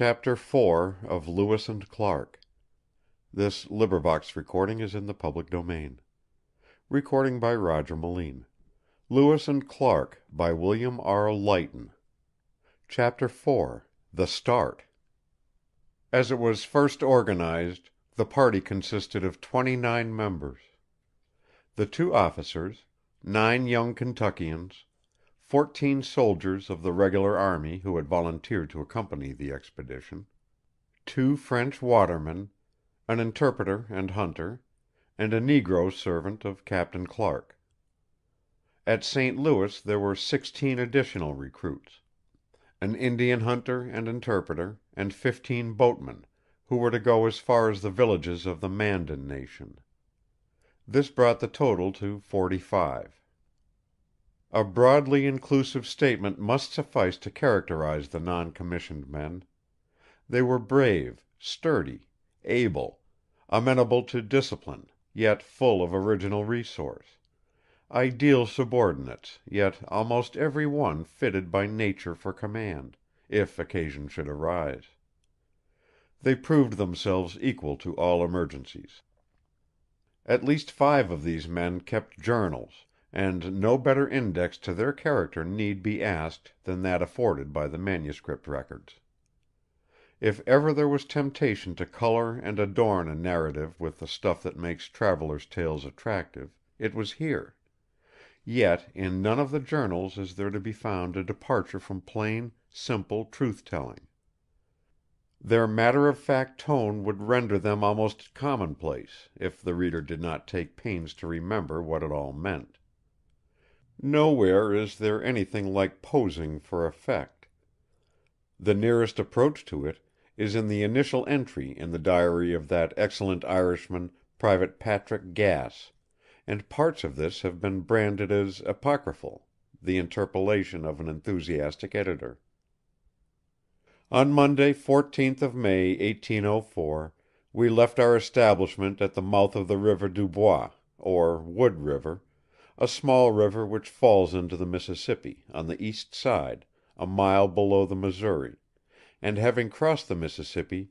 Chapter 4 of Lewis and Clark. This LibriVox is in the public domain. Recording by Roger Moline. Lewis and Clark by William R. Lytton. Chapter 4 The Start. As it was first organized, the party consisted of 29 members. The 2 officers, 9 young Kentuckians, 14 soldiers of the regular army who had volunteered to accompany the expedition, 2 French watermen, an interpreter and hunter, and a negro servant of Captain Clark. At St. Louis there were 16 additional recruits, an Indian hunter and interpreter, and 15 boatmen, who were to go as far as the villages of the Mandan nation. This brought the total to 45. A broadly inclusive statement must suffice to characterize the non-commissioned men. They were brave, sturdy, able, amenable to discipline, yet full of original resource; ideal subordinates, yet almost every one fitted by nature for command, if occasion should arise. They proved themselves equal to all emergencies. At least 5 of these men kept journals, and no better index to their character need be asked than that afforded by the manuscript records. If ever there was temptation to color and adorn a narrative with the stuff that makes travelers' tales attractive, it was here; yet in none of the journals is there to be found a departure from plain, simple truth-telling. Their matter-of-fact tone would render them almost commonplace, if the reader did not take pains to remember what it all meant. Nowhere is there anything like posing for effect. The nearest approach to it is in the initial entry in the diary of that excellent Irishman, Private Patrick Gass, and parts of this have been branded as apocryphal, the interpolation of an enthusiastic editor. On Monday, 14th of May, 1804, we left our establishment at the mouth of the river Du Bois, or Wood River, a small river which falls into the Mississippi, on the east side, a mile below the Missouri, and having crossed the Mississippi,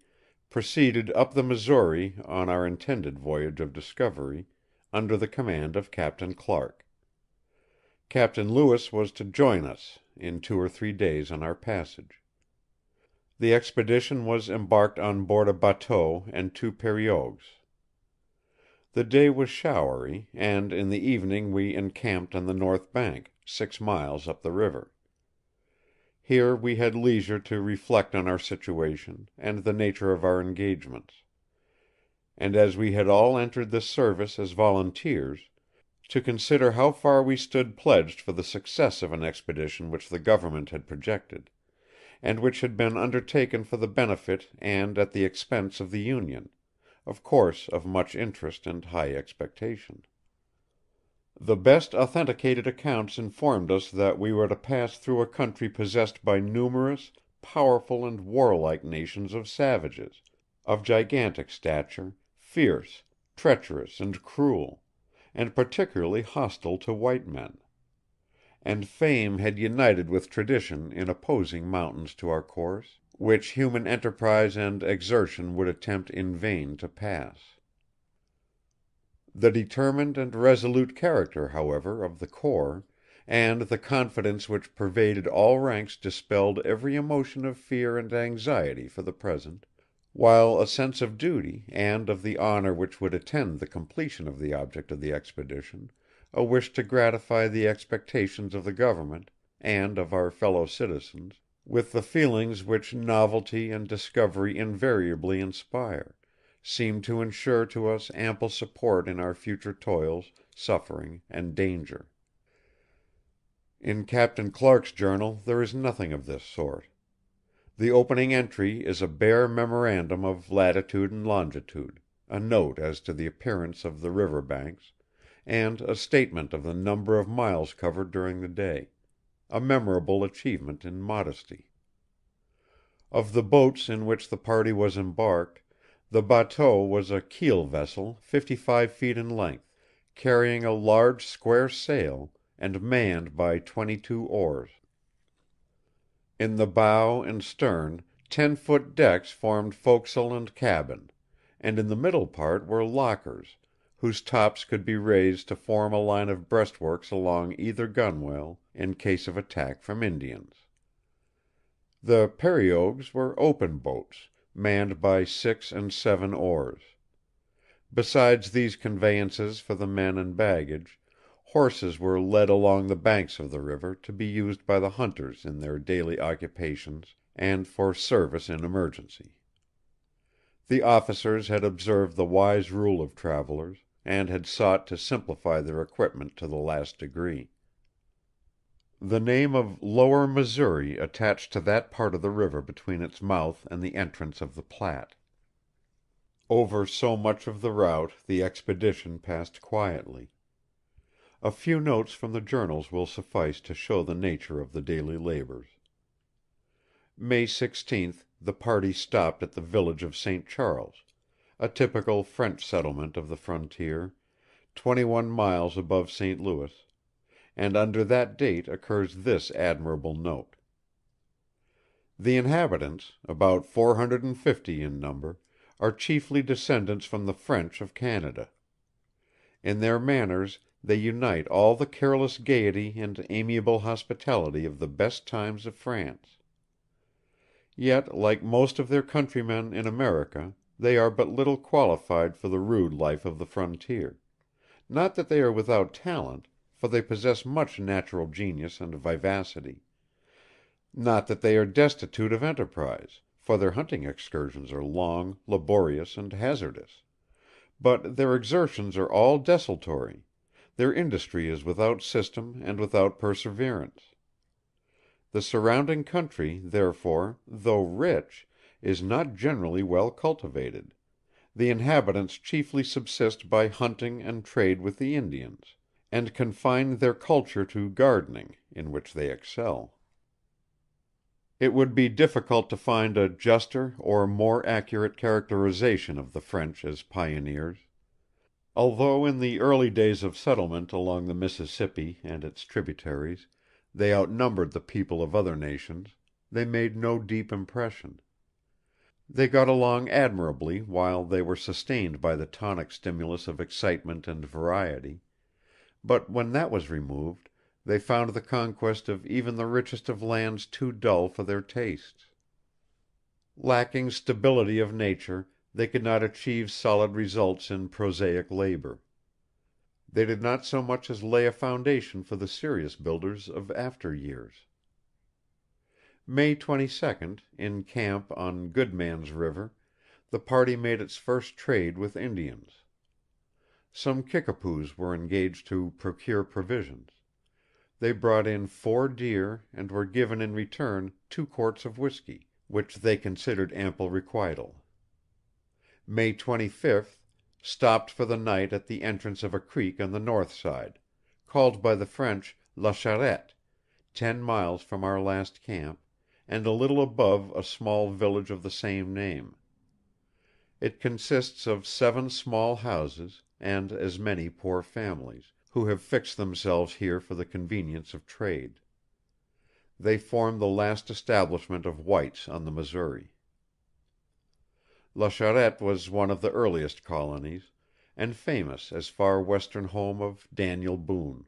proceeded up the Missouri on our intended voyage of discovery, under the command of Captain Clark. Captain Lewis was to join us in 2 or 3 days on our passage. The expedition was embarked on board a bateau and 2 periogues. The day was showery, and in the evening we encamped on the north bank, 6 miles up the river. Here we had leisure to reflect on our situation, and the nature of our engagements; and as we had all entered this service as volunteers, to consider how far we stood pledged for the success of an expedition which the government had projected, and which had been undertaken for the benefit and at the expense of the Union, of course of much interest and high expectation. The best authenticated accounts informed us that we were to pass through a country possessed by numerous, powerful and warlike nations of savages, of gigantic stature, fierce, treacherous and cruel, and particularly hostile to white men; and fame had united with tradition in opposing mountains to our course, which human enterprise and exertion would attempt in vain to pass. The determined and resolute character, however, of the corps, and the confidence which pervaded all ranks dispelled every emotion of fear and anxiety for the present, while a sense of duty, and of the honor which would attend the completion of the object of the expedition, a wish to gratify the expectations of the government, and of our fellow citizens, with the feelings which novelty and discovery invariably inspire, seemed to ensure to us ample support in our future toils, suffering, and danger. In Captain Clark's journal there is nothing of this sort. The opening entry is a bare memorandum of latitude and longitude, a note as to the appearance of the river banks, and a statement of the number of miles covered during the day, a memorable achievement in modesty. Of the boats in which the party was embarked, the bateau was a keel vessel 55 feet in length, carrying a large square sail, and manned by 22 oars. In the bow and stern 10-foot decks formed forecastle and cabin, and in the middle part were lockers, whose tops could be raised to form a line of breastworks along either gunwale in case of attack from Indians. The periogues were open boats, manned by 6 and 7 oars. Besides these conveyances for the men and baggage, horses were led along the banks of the river to be used by the hunters in their daily occupations and for service in emergency. The officers had observed the wise rule of travelers, and had sought to simplify their equipment to the last degree. The name of Lower Missouri attached to that part of the river between its mouth and the entrance of the Platte. Over so much of the route the expedition passed quietly. A few notes from the journals will suffice to show the nature of the daily labors. May 16th the party stopped at the village of St. Charles, a typical French settlement of the frontier, 21 miles above St. Louis, and under that date occurs this admirable note: "The inhabitants, about 450 in number, are chiefly descendants from the French of Canada. In their manners they unite all the careless gaiety and amiable hospitality of the best times of France. Yet, like most of their countrymen in America, they are but little qualified for the rude life of the frontier; not that they are without talent, for they possess much natural genius and vivacity; not that they are destitute of enterprise, for their hunting excursions are long, laborious, and hazardous; but their exertions are all desultory, their industry is without system and without perseverance. The surrounding country, therefore, though rich, is not generally well cultivated; the inhabitants chiefly subsist by hunting and trade with the Indians, and confine their culture to gardening, in which they excel." It would be difficult to find a juster or more accurate characterization of the French as pioneers. Although in the early days of settlement along the Mississippi and its tributaries they outnumbered the people of other nations, they made no deep impression. They got along admirably while they were sustained by the tonic stimulus of excitement and variety; but when that was removed, they found the conquest of even the richest of lands too dull for their tastes. Lacking stability of nature, they could not achieve solid results in prosaic labor. They did not so much as lay a foundation for the serious builders of after years. May 22nd, in camp on Goodman's River, the party made its first trade with Indians. Some Kickapoos were engaged to procure provisions. They brought in 4 deer, and were given in return 2 quarts of whiskey, which they considered ample requital. May 25th, stopped for the night at the entrance of a creek on the north side, called by the French La Charette, 10 miles from our last camp, and a little above a small village of the same name. It consists of 7 small houses, and as many poor families, who have fixed themselves here for the convenience of trade. They form the last establishment of whites on the Missouri. La Charette was one of the earliest colonies, and famous as far western home of Daniel Boone.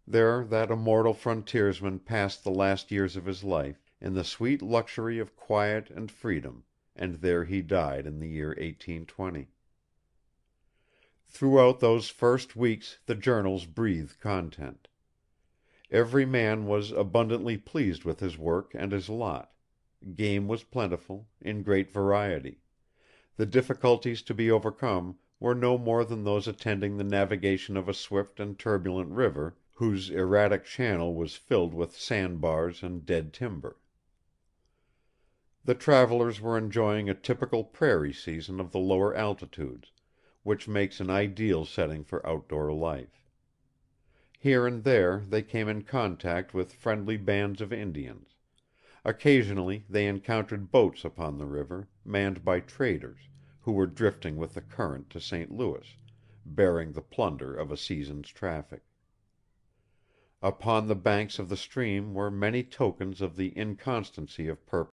There that immortal frontiersman passed the last years of his life, in the sweet luxury of quiet and freedom, and there he died in the year 1820. Throughout those first weeks the journals breathe content. Every man was abundantly pleased with his work and his lot; game was plentiful, in great variety; the difficulties to be overcome were no more than those attending the navigation of a swift and turbulent river, whose erratic channel was filled with sandbars and dead timber. The travelers were enjoying a typical prairie season of the lower altitudes, which makes an ideal setting for outdoor life. Here and there they came in contact with friendly bands of Indians. Occasionally they encountered boats upon the river, manned by traders, who were drifting with the current to St. Louis, bearing the plunder of a season's traffic. Upon the banks of the stream were many tokens of the inconstancy of purpose